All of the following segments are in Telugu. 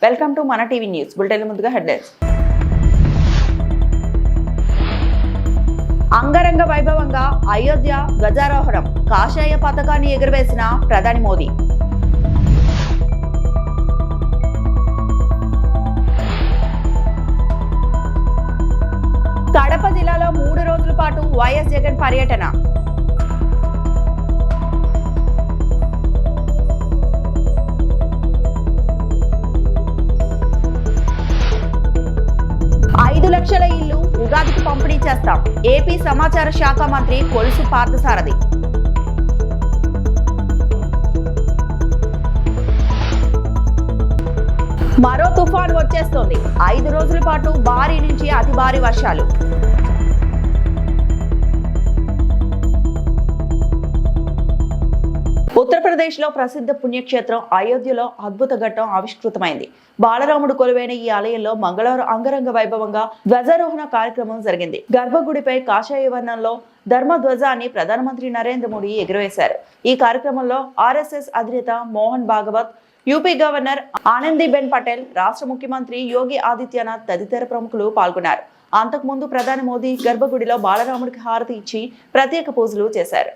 వెల్కమ్ టు మన టీవీ న్యూస్ బులెటిన్. ముందుగా హెడ్లైన్స్. అంగరంగ వైభవంగా అయోధ్య ధ్వజారోహణం, కాషాయ పతాకాన్ని ఎగురవేసిన ప్రధాని మోదీ. కడప జిల్లాలో 3 రోజుల పాటు వైఎస్ జగన్ పర్యటన. లక్షల ఇల్లు ఉగాదికి పంపిణీ చేస్తాం. ఏపీ సమాచార శాఖ మంత్రి కొలుసు పార్థసారథి. మరో తుఫాను వచ్చేస్తోంది. 5 రోజుల పాటు భారీ నుంచి అతి భారీ వర్షాలు. ఉత్తరప్రదేశ్లో ప్రసిద్ధ పుణ్యక్షేత్రం అయోధ్యలో అద్భుత ఘట్టం ఆవిష్కృతమైంది. బాలరాముడు కొలువైన ఈ ఆలయంలో మంగళవారం అంగరంగ వైభవంగా ధ్వజారోహణ కార్యక్రమం జరిగింది. గర్భగుడిపై కాషాయ వర్ణంలో ధర్మధ్వజాన్ని ప్రధానమంత్రి నరేంద్ర మోడీ ఎగురవేశారు. ఈ కార్యక్రమంలో ఆర్ఎస్ఎస్ అధినేత మోహన్ భాగవత్, యూపీ గవర్నర్ ఆనందీబెన్ పటేల్, రాష్ట్ర ముఖ్యమంత్రి యోగి ఆదిత్యనాథ్ తదితర ప్రముఖులు పాల్గొన్నారు. అంతకుముందు ప్రధాని మోదీ గర్భగుడిలో బాలరాముడికి హారతి ఇచ్చి ప్రత్యేక పూజలు చేశారు.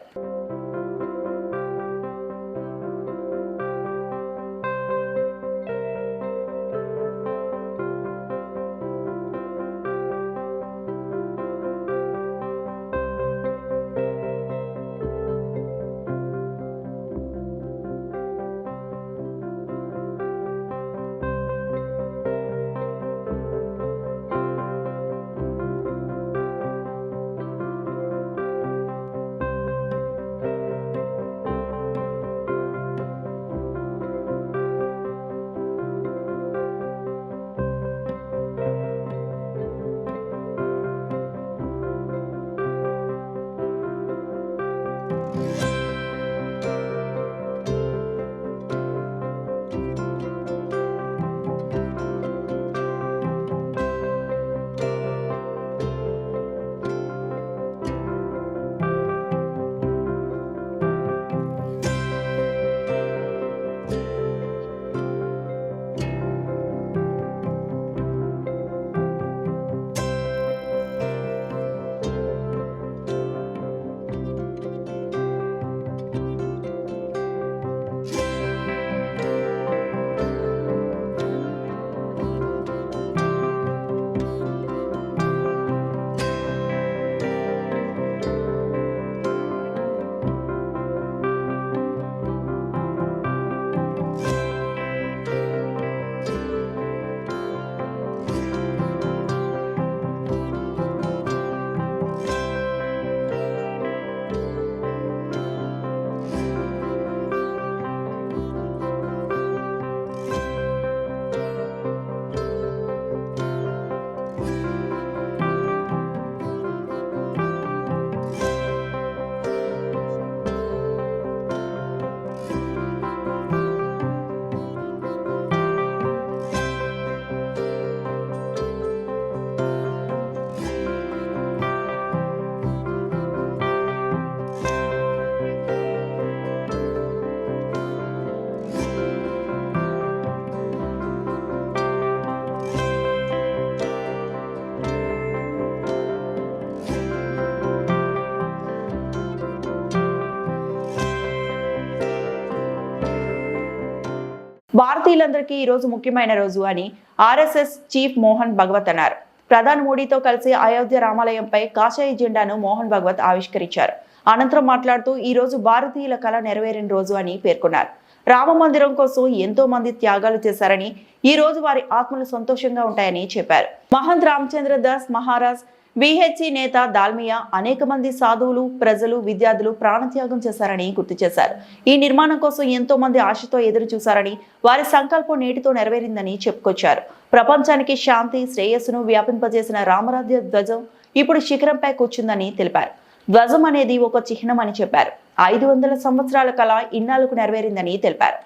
భారతీయులందరికీ ఈ రోజు ముఖ్యమైన రోజు అని ఆర్ఎస్ఎస్ చీఫ్ మోహన్ భగవత్ అన్నారు. ప్రధాని మోడీతో కలిసి అయోధ్య రామాలయంపై కాషాయ జెండాను మోహన్ భగవత్ ఆవిష్కరించారు. అనంతరం మాట్లాడుతూ ఈ రోజు భారతీయుల కళ నెరవేరిన రోజు అని పేర్కొన్నారు. రామ మందిరం కోసం ఎంతో మంది త్యాగాలు చేశారని, ఈ రోజు వారి ఆత్మలు సంతోషంగా ఉంటాయని చెప్పారు. మహంత్ రామచంద్ర దాస్ మహారాజ్, విహెచ్సి నేత దాల్మియా, అనేక మంది సాధువులు, ప్రజలు, విద్యార్థులు ప్రాణత్యాగం చేశారని గుర్తు చేశారు. ఈ నిర్మాణం కోసం ఎంతో మంది ఆశతో ఎదురు చూశారని, వారి సంకల్పం నేటితో నెరవేరిందని చెప్పుకొచ్చారు. ప్రపంచానికి శాంతి, శ్రేయస్సును వ్యాపింపజేసిన రామరాజ్య ధ్వజం ఇప్పుడు శిఖరంపై కూర్చుందని తెలిపారు. ధ్వజం అనేది ఒక చిహ్నం అని చెప్పారు. 500 సంవత్సరాల కళ ఇన్నాళ్లకు నెరవేరిందని తెలిపారు.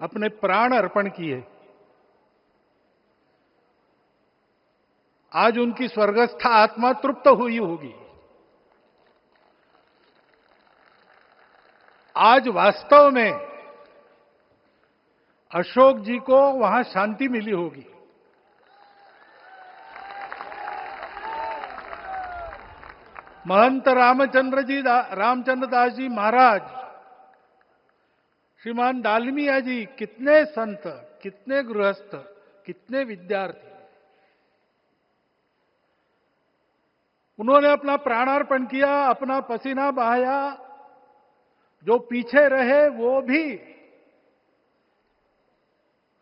अपने प्राण अर्पण किए, आज उनकी स्वर्गस्थ आत्मा तृप्त हुई होगी। आज वास्तव में अशोक जी को वहां शांति मिली होगी। महंत रामचंद्र दास जी महाराज, श्रीमान दालमिया जी, कितने संत, कितने गृहस्थ, कितने विद्यार्थी, उन्होंने अपना प्राणार्पण किया, अपना पसीना बहाया। जो पीछे रहे वो भी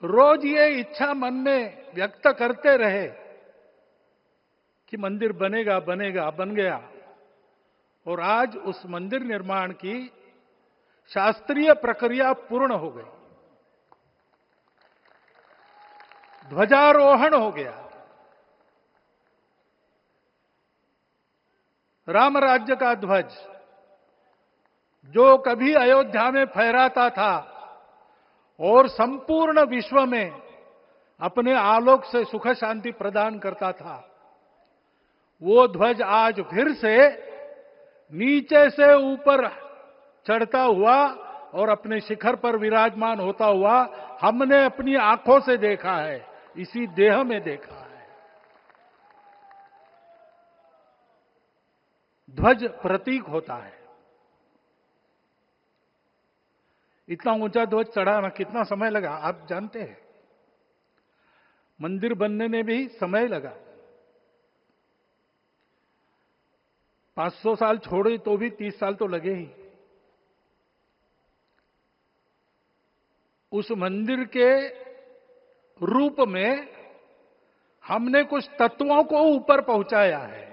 रोज ये इच्छा मन में व्यक्त करते रहे कि मंदिर बनेगा बनेगा, बन गया। और आज उस मंदिर निर्माण की शास्त्रीय प्रक्रिया पूर्ण हो गई, ध्वजारोहण हो गया, राम राज्य का ध्वज जो कभी अयोध्या में फहराता था और संपूर्ण विश्व में अपने आलोक से सुख शांति प्रदान करता था, वो ध्वज आज फिर से नीचे से ऊपर चढ़ता हुआ और अपने शिखर पर विराजमान होता हुआ हमने अपनी आंखों से देखा है, इसी देह में देखा है। ध्वज प्रतीक होता है। इतना ऊंचा ध्वज चढ़ाना कितना समय लगा आप जानते हैं? मंदिर बनने में भी समय लगा। 500 साल छोड़े तो भी 30 साल तो लगे ही। उस मंदिर के रूप में हमने कुछ तत्वों को ऊपर पहुंचाया है।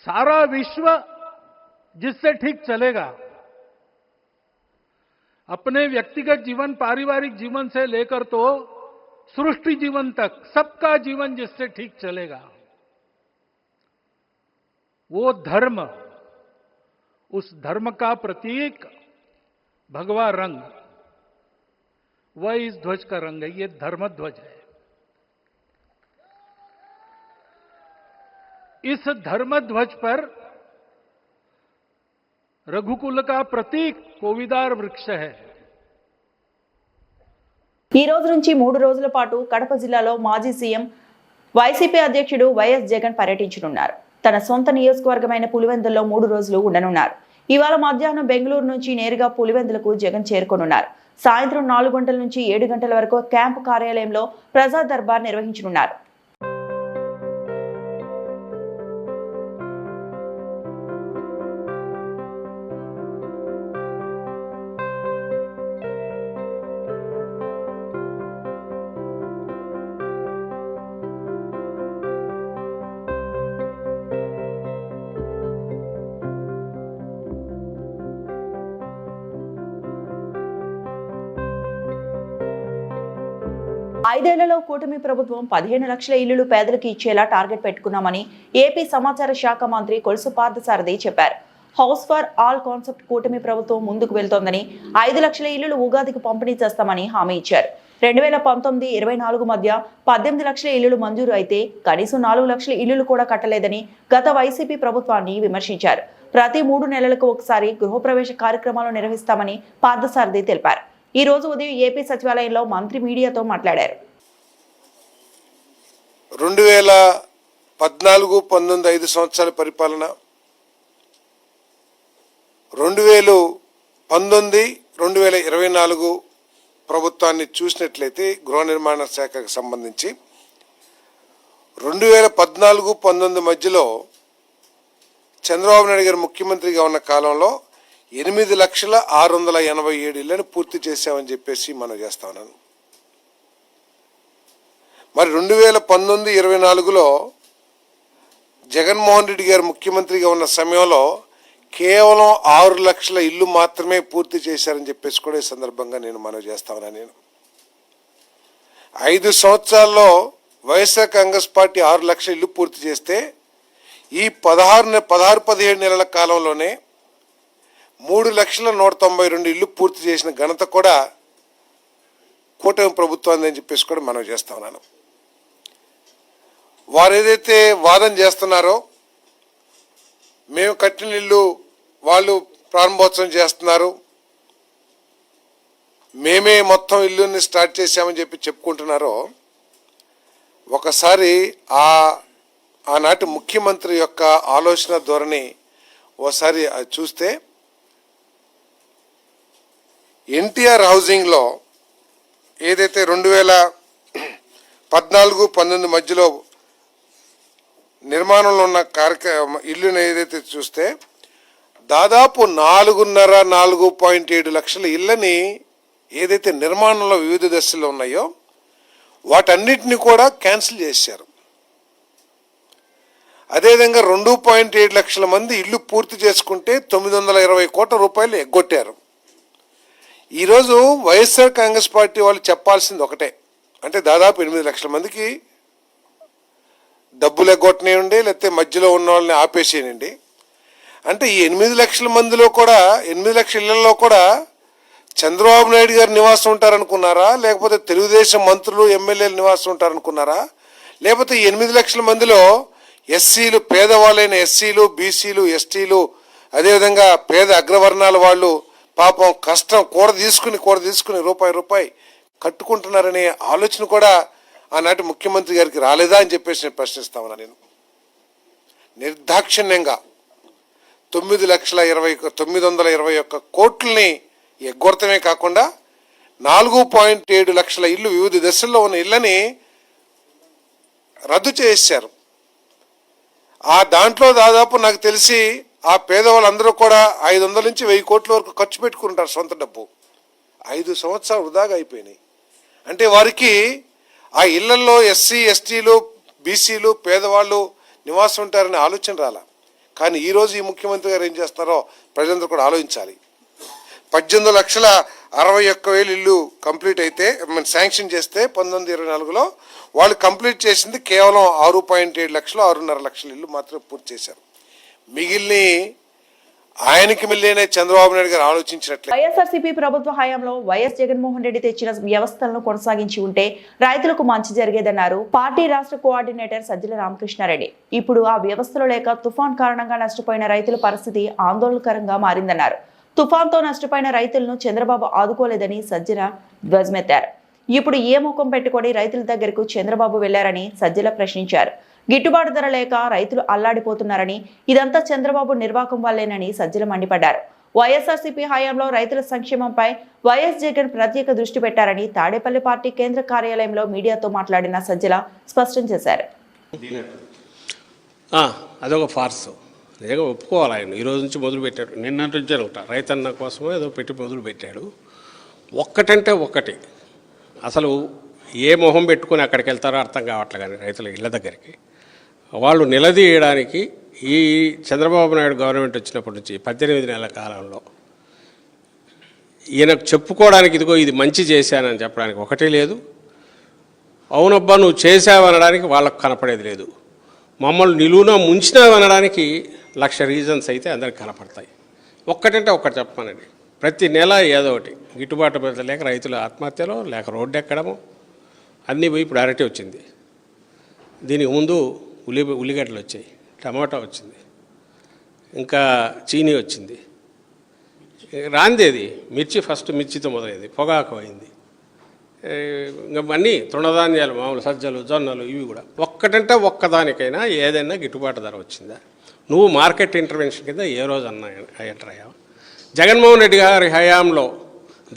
सारा विश्व जिससे ठीक चलेगा, अपने व्यक्तिगत जीवन, पारिवारिक जीवन से लेकर तो सृष्टि जीवन तक सबका जीवन जिससे ठीक चलेगा, वो धर्म, उस धर्म का प्रतीक भगवा रंग, वह इस ध्वज का रंग है। ये धर्म ध्वज है। इस धर्म ध्वज पर रघुकुल का प्रतीक कोविदार वृक्ष है। ఈ రోజు నుంచి 3 రోజుల పాటు కడప జిల్లాలో మాజీ సీఎం వైసీపీ అధ్యక్షుడు వైఎస్ జగన్ పర్యటించనున్నారు. తన సొంత నియోజకవర్గమైన పులివెందుల్లో 3 రోజులు ఉండనున్నారు. ఇవాళ మధ్యాహ్నం బెంగళూరు నుంచి నేరుగా పులివెందులకు జగన్ చేరుకోనున్నారు. సాయంత్రం 4 గంటల నుంచి 7 గంటల వరకు క్యాంపు కార్యాలయంలో ప్రజా దర్బార్ నిర్వహించనున్నారు. ఐదేళ్లలో కూటమి ప్రభుత్వం 15 లక్షల ఇళ్లు పేదలకు ఇచ్చేలా టార్గెట్ పెట్టుకున్నామని ఏపీ సమాచార శాఖ మంత్రి కొలుసు పార్థసారథి చెప్పారు. హౌస్ ఫర్ ఆల్ కాన్సెప్ట్ కూటమి ప్రభుత్వం ముందుకు వెళ్తోందని 5 లక్షల ఇళ్లు ఉగాదికి పంపిణీ చేస్తామని హామీ ఇచ్చారు. 2019-24 మధ్య 18 లక్షల ఇళ్లు మంజూరు అయితే కనీసం 4 లక్షల ఇళ్లు కూడా కట్టలేదని గత వైసీపీ ప్రభుత్వాన్ని విమర్శించారు. ప్రతి 3 నెలలకు ఒకసారి గృహప్రవేశ కార్యక్రమాలు నిర్వహిస్తామని పార్థసారథి తెలిపారు. ఈ రోజు ఉదయం ఏపీ సచివాలయంలో మంత్రి మీడియాతో మాట్లాడారు. 2014-19 5 సంవత్సరాల పరిపాలన, 2019-2024 ప్రభుత్వాన్ని చూసినట్లయితే గృహ నిర్మాణ శాఖకు సంబంధించి 2014-19 మధ్యలో చంద్రబాబు నాయుడు గారు ముఖ్యమంత్రిగా ఉన్న కాలంలో 8,687 ఇళ్లను పూర్తి చేశామని చెప్పేసి మనం చేస్తా ఉన్నాను. మరి 2019-24లో జగన్మోహన్ రెడ్డి గారు ముఖ్యమంత్రిగా ఉన్న సమయంలో కేవలం 6 లక్షల ఇల్లు మాత్రమే పూర్తి చేశారని చెప్పేసి కూడా ఈ సందర్భంగా నేను మనవి చేస్తా ఉన్నాను. 5 సంవత్సరాల్లో వైఎస్ఆర్ కాంగ్రెస్ పార్టీ 6 లక్షల ఇల్లు పూర్తి చేస్తే ఈ 16-17 నెలల కాలంలోనే 3,192 ఇల్లు పూర్తి చేసిన ఘనత కూడా కూటమి ప్రభుత్వం అని చెప్పేసి కూడా మనం చేస్తా ఉన్నాను. వారు ఏదైతే వాదన చేస్తున్నారో మేము కట్టిన ఇల్లు వాళ్ళు ప్రారంభోత్సవం చేస్తున్నారు, మేమే మొత్తం ఇల్లుని స్టార్ట్ చేశామని చెప్పి చెప్పుకుంటున్నారో, ఒకసారి ఆనాటి ముఖ్యమంత్రి యొక్క ఆలోచన ధోరణి ఓసారి అది చూస్తే, ఎన్టీఆర్ హౌసింగ్లో ఏదైతే 2014-19 మధ్యలో నిర్మాణంలో ఉన్న ఇల్లుని ఏదైతే చూస్తే దాదాపు 4.7 లక్షల ఇళ్ళని ఏదైతే నిర్మాణంలో వివిధ దశల్లో ఉన్నాయో వాటన్నిటిని కూడా క్యాన్సిల్ చేశారు. అదేవిధంగా 2.7 లక్షల మంది ఇల్లు పూర్తి చేసుకుంటే 920 కోట్ల రూపాయలు ఎగ్గొట్టారు. ఈరోజు వైఎస్ఆర్ కాంగ్రెస్ పార్టీ వాళ్ళు చెప్పాల్సింది ఒకటే, అంటే దాదాపు 8 లక్షల మందికి డబ్బులు ఎగ్గొట్టనివ్వండి, లేకపోతే మధ్యలో ఉన్న వాళ్ళని ఆపేసేయండి. అంటే ఈ 8 లక్షల మందిలో కూడా 8 లక్షల ఇళ్లలో కూడా చంద్రబాబు నాయుడు గారు నివాసం ఉంటారనుకున్నారా, లేకపోతే తెలుగుదేశం మంత్రులు ఎమ్మెల్యేలు నివాసం ఉంటారనుకున్నారా, లేకపోతే ఈ 8 లక్షల మందిలో ఎస్సీలు, పేదవాళ్ళైన ఎస్సీలు, బీసీలు, ఎస్టీలు, అదేవిధంగా పేద అగ్రవర్ణాల వాళ్ళు పాపం కష్టం కూడ తీసుకుని రూపాయి కట్టుకుంటున్నారనే ఆలోచన కూడా ఆనాటి ముఖ్యమంత్రి గారికి రాలేదా అని చెప్పేసి నేను ప్రశ్నిస్తా ఉన్నా. నేను నిర్దాక్షిణ్యంగా 921 కోట్లని ఎగ్గొడతమే కాకుండా 4.7 లక్షల ఇల్లు వివిధ దశల్లో ఉన్న ఇళ్ళని రద్దు చేశారు. దాంట్లో దాదాపు నాకు తెలిసి ఆ పేదవాళ్ళందరూ కూడా 500 నుంచి 1000 కోట్ల వరకు ఖర్చు పెట్టుకుంటారు సొంత డబ్బు. 5 సంవత్సరాలు వృధాగా అయిపోయినాయి. అంటే వారికి ఆ ఇళ్లలో ఎస్సీ, ఎస్టీలు, బీసీలు, పేదవాళ్ళు నివాసం ఉంటారనే ఆలోచన రాలా. కానీ ఈరోజు ఈ ముఖ్యమంత్రి గారు ఏం చేస్తున్నారో ప్రజలందరూ కూడా ఆలోచించాలి. 18,61,000 ఇల్లు కంప్లీట్ అయితే శాంక్షన్ చేస్తే 1924లో వాళ్ళు కంప్లీట్ చేసింది కేవలం 6.7 లక్షలు, 6.5 లక్షల ఇల్లు మాత్రమే పూర్తి చేశారు. మిగిలిన ఆయనకి మిల్లేనే చంద్రబాబు నాయుడు గారు ఆలోచించినట్లే. వైఎస్ఆర్సీపీ ప్రభుత్వ హయాంలో వైఎస్ జగన్మోహన్ రెడ్డి తెచ్చిన వ్యవస్థలను కొనసాగించి ఉంటే రైతులకు మంచి జరిగేదన్నారు పార్టీ రాష్ట్ర కోఆర్డినేటర్ సజ్జల రామకృష్ణారెడ్డి. ఇప్పుడు ఆ వ్యవస్థలు లేక తుఫాన్ కారణంగా నష్టపోయిన రైతుల పరిస్థితి ఆందోళనకరంగా మారిందన్నారు. తుఫాన్తో నష్టపోయిన రైతులను చంద్రబాబు ఆదుకోలేదని సజ్జల ధ్వజమెత్తారు. ఇప్పుడు ఏ ముఖం పెట్టుకొని రైతుల దగ్గరకు చంద్రబాబు వెళ్లారని సజ్జల ప్రశ్నించారు. గిట్టుబాటు ధర లేక రైతులు అల్లాడిపోతున్నారని, ఇదంతా చంద్రబాబు నిర్వాకం వల్లేనని సజ్జల మండిపడ్డారు. వైఎస్ఆర్సీపీ హయాంలో రైతుల సంక్షేమంపై వైఎస్ జగన్ ప్రత్యేక దృష్టి పెట్టారని తాడేపల్లి పార్టీ కేంద్ర కార్యాలయంలో మీడియాతో మాట్లాడిన సజ్జల స్పష్టం చేశారు. అదొక ఫార్స్, నిజంగా ఒప్పుకోవాలి. ఆయన ఈరోజు నుంచి మొదలు పెట్టాడు, నిన్నటి నుంచి అనుకుంటా రైతన్న కోసమో ఏదో పెట్టి మొదలు పెట్టాడు. ఒక్కటంటే ఒక్కటి, అసలు ఏ మొహం పెట్టుకుని అక్కడికి వెళ్తారో అర్థం కావట్లే. కానీ రైతుల ఇళ్ళ దగ్గరికి వాళ్ళు నిలదీయడానికి ఈ చంద్రబాబు నాయుడు గవర్నమెంట్ వచ్చినప్పటి నుంచి 18 నెలల కాలంలో ఈయనకు చెప్పుకోవడానికి ఇదిగో ఇది మంచి చేశానని చెప్పడానికి ఒకటే లేదు. అవునబ్బా నువ్వు చేసావనడానికి వాళ్ళకు కనపడేది లేదు. మమ్మల్ని నిలువున ముంచినావనడానికి 1,00,000 రీజన్స్ అయితే అందరికి కనపడతాయి. ఒక్కటంటే ఒక్కటి చెప్పమనండి, ప్రతి నెల ఏదో ఒకటి గిట్టుబాటు ధర లేక రైతుల ఆత్మహత్యలో లేక రోడ్డు ఎక్కడము అన్నీ పోయి ఇప్పుడు అరటి వచ్చింది. దీనికి ముందు ఉల్లిగడ్డలు వచ్చాయి, టమాటా వచ్చింది, ఇంకా చీనీ వచ్చింది, రాందేది మిర్చి, ఫస్ట్ మిర్చితో మొదలైంది, పొగాకు అయింది, ఇంకా అన్నీ తృణధాన్యాలు మామూలు సజ్జలు, జొన్నలు, ఇవి కూడా. ఒక్కటంటే ఒక్కదానికైనా ఏదైనా గిట్టుబాటు ధర వచ్చిందా? నువ్వు మార్కెట్ ఇంటర్వెన్షన్ కింద ఏ రోజు అన్నా ఎంటర్ అయ్యావు? జగన్మోహన్ రెడ్డి గారి హయాంలో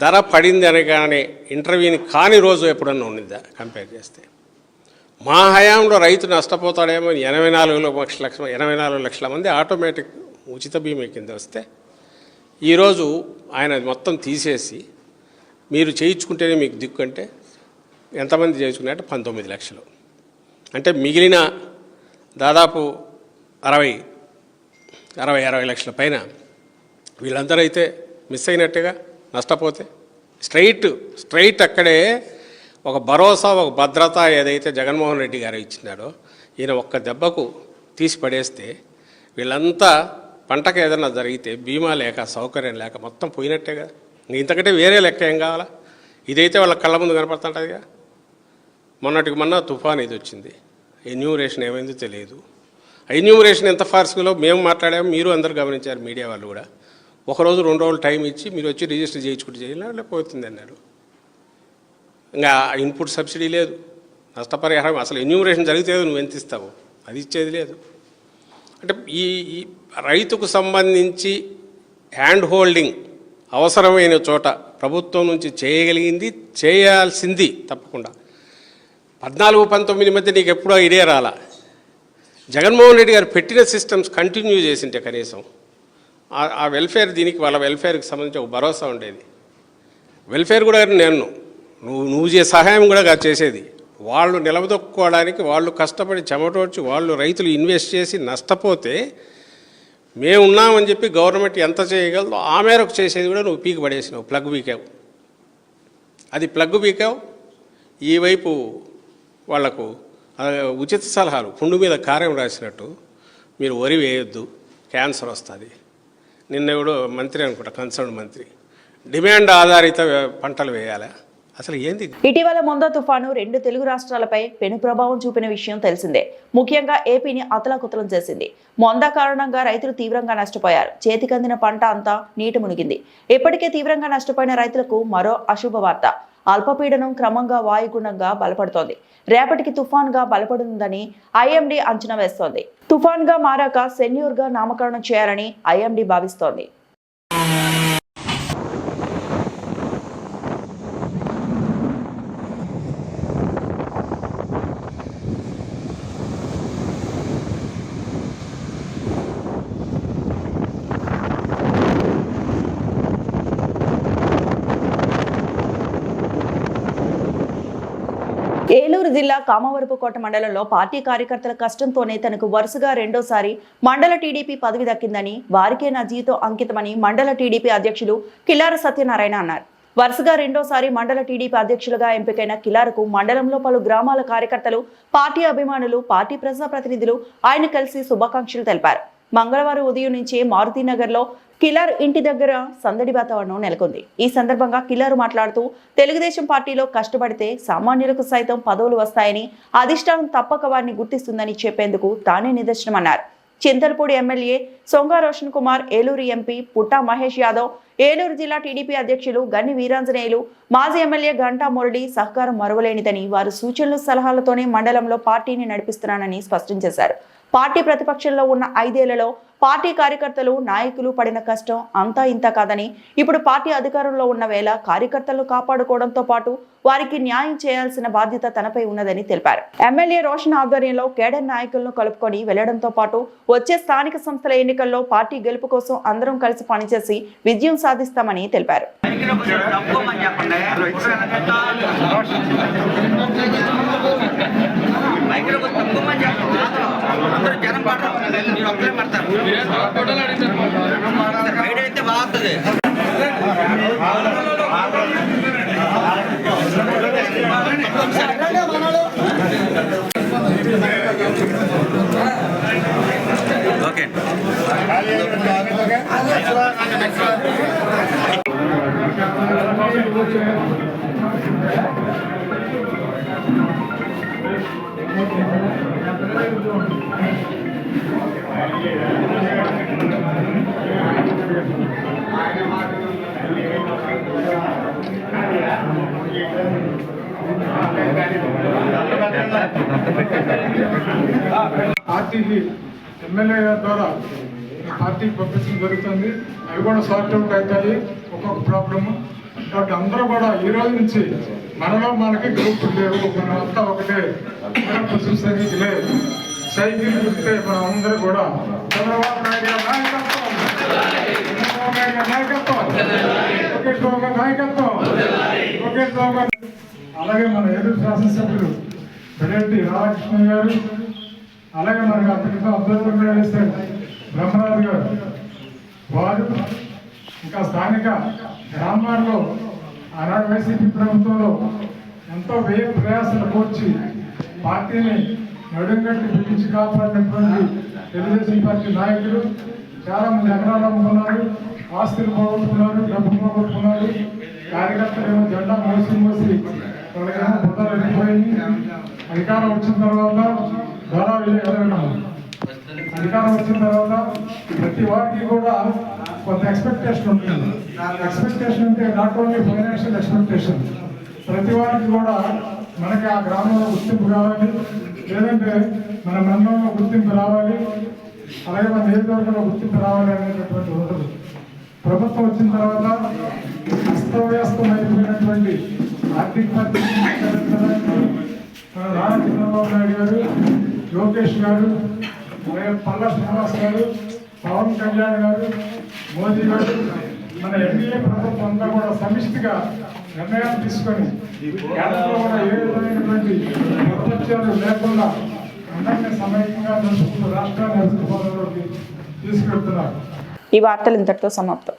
ధర పడింది అనగానే ఇంటర్వ్యూని కాని రోజు ఎప్పుడన్నా ఉండిందా కంపేర్ చేస్తే? మా హయాంలో రైతు నష్టపోతాడేమో 84 లక్షల మంది ఆటోమేటిక్ ఉచిత బీమా కింద వస్తే ఈరోజు ఆయన మొత్తం తీసేసి మీరు చేయించుకుంటేనే మీకు దిక్కు అంటే ఎంతమంది చేయించుకున్నారంటే 19 లక్షలు. అంటే మిగిలిన దాదాపు 60 లక్షల పైన వీళ్ళందరూ అయితే మిస్ అయినట్టుగా. నష్టపోతే స్ట్రైట్ అక్కడే ఒక భరోసా, ఒక భద్రత ఏదైతే జగన్మోహన్ రెడ్డి గారు ఇచ్చినాడో ఈయన ఒక్క దెబ్బకు తీసి పడేస్తే వీళ్ళంతా పంటకు ఏదైనా జరిగితే బీమా లేక సౌకర్యం లేక మొత్తం పోయినట్టే కదా. ఇంతకంటే వేరే లెక్క ఏం కావాలా? ఇదైతే వాళ్ళ కళ్ళ ముందు కనపడుతుంటుందిగా. మొన్నటికి మొన్న తుఫాన్ ఇది వచ్చింది, ఎన్యూమరేషన్ ఏమైందో తెలియదు. ఎన్యూమరేషన్ ఎంత ఫార్స్లో మేము మాట్లాడాము, మీరు అందరూ గమనించారు, మీడియా వాళ్ళు కూడా. ఒకరోజు 2 రోజులు టైం ఇచ్చి మీరు వచ్చి రిజిస్టర్ చేయించుకుంటే చేయాలి పోతుంది అన్నాడు. ఇంకా ఇన్పుట్ సబ్సిడీ లేదు, నష్టపరిహారం అసలు ఎన్యూమరేషన్ జరిగితే నువ్వు ఎంత ఇస్తావు, అది ఇచ్చేది లేదు. అంటే ఈ రైతుకు సంబంధించి హ్యాండ్ హోల్డింగ్ అవసరమైన చోట ప్రభుత్వం నుంచి చేయగలిగింది, చేయాల్సింది తప్పకుండా. 14-19 మధ్య నీకు ఎప్పుడో ఐడియా రాలా. జగన్మోహన్ రెడ్డి గారు పెట్టిన సిస్టమ్స్ కంటిన్యూ చేసింటే కనీసం ఆ వెల్ఫేర్, దీనికి వాళ్ళ వెల్ఫేర్కి సంబంధించి ఒక భరోసా ఉండేది. వెల్ఫేర్ కూడా నువ్వు సహాయం కూడా చేసేది. వాళ్ళు నిలబదొక్కుకోవడానికి వాళ్ళు కష్టపడి చెమటోడ్చి వాళ్ళు రైతులు ఇన్వెస్ట్ చేసి నష్టపోతే మేము ఉన్నామని చెప్పి గవర్నమెంట్ ఎంత చేయగలదో ఆ మేరకు చేసేది కూడా నువ్వు పీకి పడేసినావు, ప్లగ్ పీకావు. అది ప్లగ్ పీకావు. ఈ వైపు వాళ్లకు ఉచిత సలహాలు పుండు మీద కారం రాసినట్టు మీరు వరి వేయొద్దు, క్యాన్సర్ వస్తుంది. నిన్నెవడో మంత్రి అనుకుంటా, కన్సర్న్ మంత్రి, డిమాండ్ ఆధారిత పంటలు వేయాలా? అసలు ఏంది? ఇటీవల మొందా తుఫాను 2 తెలుగు రాష్ట్రాలపై పెను ప్రభావం చూపిన విషయం తెలిసిందే. ముఖ్యంగా ఏపీని అతలాకుతలం చేసింది. మొందా కారణంగా రైతులు తీవ్రంగా నష్టపోయారు. చేతికందిన పంట అంతా నీట మునిగింది. ఇప్పటికే తీవ్రంగా నష్టపోయిన రైతులకు మరో అశుభవార్త. అల్పపీడనం క్రమంగా వాయుగుండంగా బలపడుతోంది. రేపటికి తుఫాన్గా బలపడుతుందని ఐఎండీ అంచనా వేస్తోంది. తుఫాన్గా మారాక సెన్యూర్గా నామకరణం చేయాలని ఐఎండీ భావిస్తోంది. ఏలూరు జిల్లా కామవరపుకోట మండలంలో పార్టీ కార్యకర్తల కష్టంతోనే తనకు వరుసగా రెండోసారి మండల టీడీపీ పదవి దక్కిందని, వారికే నా జీవితం అంకితమని మండల టీడీపీ అధ్యక్షులు కిలార సత్యనారాయణ అన్నారు. వరుసగా రెండోసారి మండల టీడీపీ అధ్యక్షులుగా ఎంపికైన కిలారకు మండలంలో పలు గ్రామాల కార్యకర్తలు, పార్టీ అభిమానులు, పార్టీ ప్రజాప్రతినిధులు ఆయన కలిసి శుభాకాంక్షలు తెలిపారు. మంగళవారం ఉదయం నుంచి మారుతినగర్లో కిలార్ ఇంటి దగ్గర సందడి వాతావరణం నెలకొంది. ఈ సందర్భంగా కిలార్ మాట్లాడుతూ తెలుగుదేశం పార్టీలో కష్టపడితే సామాన్యులకు సైతం పదవులు వస్తాయని, అధిష్టానం తప్పక వారిని గుర్తిస్తుందని చెప్పేందుకు తానే నిదర్శనమన్నారు. చింతలపూడి ఎమ్మెల్యే సొంగా రోషన్ కుమార్, ఏలూరు ఎంపీ పుట్టా మహేష్ యాదవ్, ఏలూరు జిల్లా టీడీపీ అధ్యక్షులు గన్ని వీరాంజనేయులు, మాజీ ఎమ్మెల్యే గంటా మురళి సహకారం మరువలేనిదని, వారు సూచనలు సలహాలతోనే మండలంలో పార్టీని నడిపిస్తున్నానని స్పష్టం చేశారు. పార్టీ ప్రతిపక్షంలో ఉన్న 5 ఏళ్లలో పార్టీ కార్యకర్తలు, నాయకులు పడిన కష్టం అంతా ఇంత కాదని, ఇప్పుడు పార్టీ అధికారంలో ఉన్న వేళ కార్యకర్తలను కాపాడుకోవడంతో పాటు వారికి న్యాయం చేయాల్సిన బాధ్యత తనపై ఉన్నదని తెలిపారు. ఎమ్మెల్యే రోషన్ ఆధ్వర్యంలో కేడర్ నాయకులను కలుపుకొని వెళ్లడంతో పాటు వచ్చే స్థానిక సంస్థల ఎన్నికల్లో పార్టీ గెలుపు కోసం అందరం కలిసి పనిచేసి విజయం సాధిస్తామని తెలిపారు. అయితే బాగుంటుంది. ఓకే పార్టీకి ఎమ్మెల్యే గారి ద్వారా పార్టీకి పంపించడం జరుగుతుంది. అవి కూడా సార్ట్ అవుట్ అవుతాయి ఒక్కొక్క ప్రాబ్లము. కాబట్టి అందరూ కూడా ఈ రోజు నుంచి మనలో మనకి గ్రూపులు లేవు, మనం అంతా ఒకటే చూసేది లేదు. సైకిల్ చూస్తే మనం అందరూ కూడా చంద్రబాబు నాయుడు గారి నాయకత్వం, చంద్రబాబు నాయుడు గారి నాయకత్వం, లోకేష్ బాబు గారి నాయకత్వం, లోకేష్ బాబు గారు, అలాగే మన ఏలూరు శాసనసభ్యులు పెరెడ్డి రాధాకృష్ణ గారు, అలాగే మనకు అప్పటితో అభ్యర్థులుగా వేస్తే బ్రహ్మరాజు గారు, వారు ఇంకా స్థానిక గ్రామాల్లో ఆనాడు వైసీపీ ప్రభుత్వంలో ఎంతో వ్యయ ప్రయాసాలు కోర్చి పార్టీని నడుంగట్టి పిలిచి కాపాడినటువంటి తెలుగుదేశం పార్టీ నాయకులు చాలా మంది ఎకరాలు అమ్ముకున్నారు, ఆస్తులు పోగొట్టుకున్నారు, డబ్బు పోగొట్టుకున్నారు. కార్యకర్తలు ఏమో జెండా మోసి వాళ్ళకేమో బుట్టలు వెళ్ళిపోయింది. అధికారం వచ్చిన తర్వాత అధికారం వచ్చిన తర్వాత ప్రతి వారికి కూడా కొంత ఎక్స్పెక్టేషన్ ఉంటుంది. ఎక్స్పెక్టేషన్ అంటే నాట్ ఓన్లీ ఫైనాన్షియల్ ఎక్స్పెక్టేషన్, ప్రతి వారికి కూడా మనకి ఆ గ్రామంలో గుర్తింపు కావాలి, లేదంటే మన మండలంలో గుర్తింపు రావాలి, అలాగే మన నియోజకవర్గంలో గుర్తింపు రావాలి అనేటటువంటి ఉంటుంది. ప్రభుత్వం వచ్చిన తర్వాత అస్తవ్యస్తమైపోయినటువంటి ఆర్థిక పరిస్థితి మన నారా చంద్రబాబు నాయుడు గారు, లోకేష్ గారు, అలాగే పల్లా శ్రీనివాస్ గారు, పవన్ కళ్యాణ్ గారు, మోదీ గారు, మన ఎన్డీఏ ప్రభుత్వం అంతా కూడా సమిష్టిగా నిర్ణయాలు తీసుకొని కేంద్రంలో కూడా ఏ విధమైనటువంటి ప్రపంచాలు లేకుండా అందరినీ సమైక్యంగా నడుచుకుంటూ రాష్ట్రాన్ని అభివృద్ధి పథంలోకి తీసుకెళ్తున్నారు. ఈ వార్తలు ఇంతటితో సమాప్తం.